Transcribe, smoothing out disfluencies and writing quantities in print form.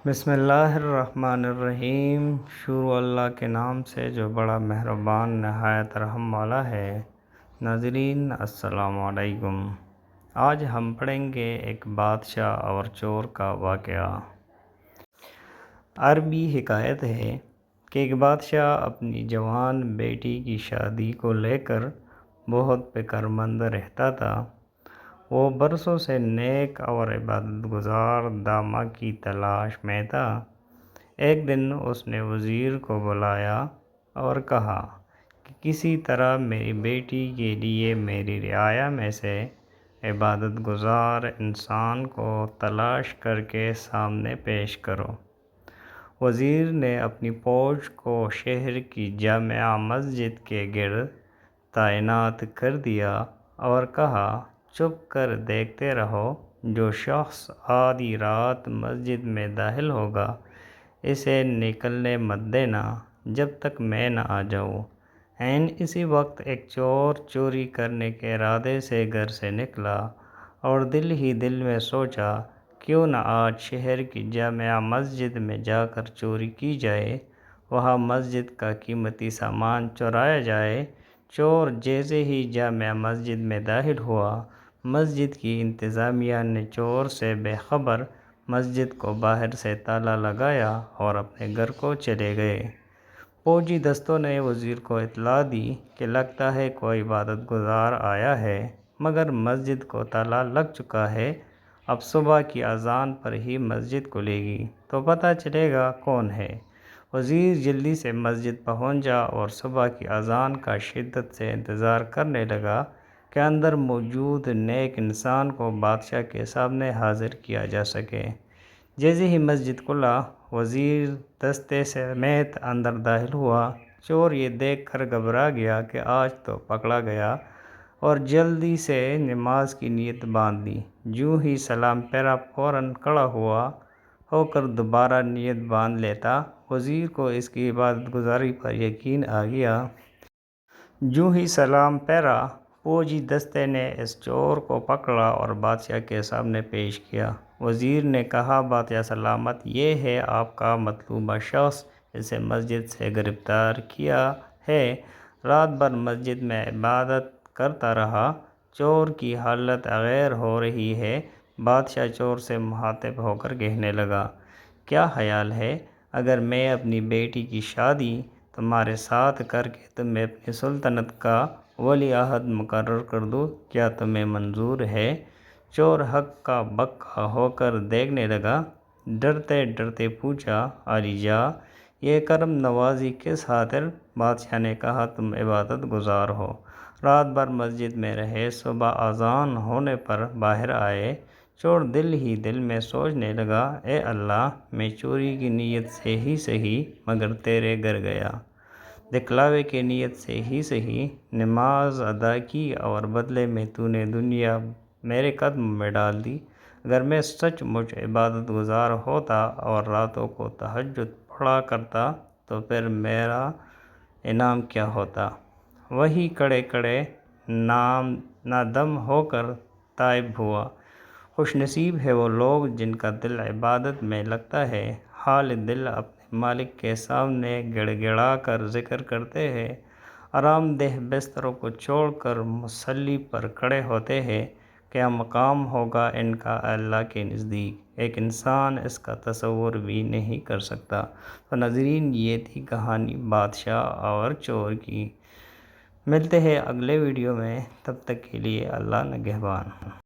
بسم اللہ الرحمن الرحیم۔ شروع اللہ کے نام سے جو بڑا مہربان نہایت رحم والا ہے۔ ناظرین السلام علیکم۔ آج ہم پڑھیں گے ایک بادشاہ اور چور کا واقعہ۔ عربی حکایت ہے کہ ایک بادشاہ اپنی جوان بیٹی کی شادی کو لے کر بہت فکر مند رہتا تھا۔ وہ برسوں سے نیک اور عبادت گزار داماد کی تلاش میں تھا۔ ایک دن اس نے وزیر کو بلایا اور کہا کہ کسی طرح میری بیٹی کے لیے میری رعایا میں سے عبادت گزار انسان کو تلاش کر کے سامنے پیش کرو۔ وزیر نے اپنی فوج کو شہر کی جامع مسجد کے گرد تعینات کر دیا اور کہا، چھپ کر دیکھتے رہو، جو شخص آدھی رات مسجد میں داخل ہوگا اسے نکلنے مت دینا جب تک میں نہ آ جاؤں۔ عین اسی وقت ایک چور چوری کرنے کے ارادے سے گھر سے نکلا اور دل ہی دل میں سوچا، کیوں نہ آج شہر کی جامع مسجد میں جا کر چوری کی جائے، وہاں مسجد کا قیمتی سامان چرایا جائے۔ چور جیسے ہی جامع مسجد میں داخل ہوا، مسجد کی انتظامیہ نے چور سے بے خبر مسجد کو باہر سے تالا لگایا اور اپنے گھر کو چلے گئے۔ فوجی دستوں نے وزیر کو اطلاع دی کہ لگتا ہے کوئی عبادت گزار آیا ہے، مگر مسجد کو تالا لگ چکا ہے۔ اب صبح کی اذان پر ہی مسجد کھلے گی تو پتہ چلے گا کون ہے۔ وزیر جلدی سے مسجد پہنچا اور صبح کی اذان کا شدت سے انتظار کرنے لگا کہ اندر موجود نیک انسان کو بادشاہ کے سامنے حاضر کیا جا سکے۔ جیسے ہی مسجد کھلا، وزیر دستے سمیت اندر داخل ہوا۔ چور یہ دیکھ کر گھبرا گیا کہ آج تو پکڑا گیا اور جلدی سے نماز کی نیت باندھ لی۔ جوں ہی سلام پھیرا، فوراً کھڑا ہو کر دوبارہ نیت باندھ لیتا۔ وزیر کو اس کی عبادت گزاری پر یقین آ گیا۔ جوں ہی سلام پھیرا، فوجی دستے نے اس چور کو پکڑا اور بادشاہ کے سامنے پیش کیا۔ وزیر نے کہا، بادشاہ سلامت، یہ ہے آپ کا مطلوبہ شخص، اسے مسجد سے گرفتار کیا ہے۔ رات بھر مسجد میں عبادت کرتا رہا۔ چور کی حالت اغیر ہو رہی ہے۔ بادشاہ چور سے مخاطب ہو کر کہنے لگا، کیا خیال ہے اگر میں اپنی بیٹی کی شادی تمہارے ساتھ کر کے تمہیں اپنی سلطنت کا ولی عہد مقرر کر دوں؟ کیا تمہیں منظور ہے؟ چور ہکا بکا ہو کر دیکھنے لگا۔ ڈرتے ڈرتے پوچھا، عالی جاں، یہ کرم نوازی کس خاطر؟ بادشاہ نے کہا، تم عبادت گزار ہو، رات بھر مسجد میں رہے، صبح اذان ہونے پر باہر آئے۔ چور دل ہی دل میں سوچنے لگا، اے اللہ، میں چوری کی نیت سے ہی صحیح مگر تیرے گھر گیا، دکھلاوے کی نیت سے ہی صحیح نماز ادا کی اور بدلے میں تو نے دنیا میرے قدموں میں ڈال دی۔ اگر میں سچ مچ عبادت گزار ہوتا اور راتوں کو تہجد پڑھا کرتا تو پھر میرا انعام کیا ہوتا؟ وہی کڑے کڑے نادم ہو کر تائب ہوا۔ خوش نصیب ہے وہ لوگ جن کا دل عبادت میں لگتا ہے، حال دل اپنے مالک کے سامنے گڑ گڑا کر ذکر کرتے ہیں، آرام دہ بستروں کو چھوڑ کر مصلی پر کھڑے ہوتے ہیں۔ کیا مقام ہوگا ان کا اللہ کے نزدیک، ایک انسان اس کا تصور بھی نہیں کر سکتا۔ تو ناظرین، یہ تھی کہانی بادشاہ اور چور کی۔ ملتے ہیں اگلے ویڈیو میں، تب تک کے لیے اللہ نگہبان۔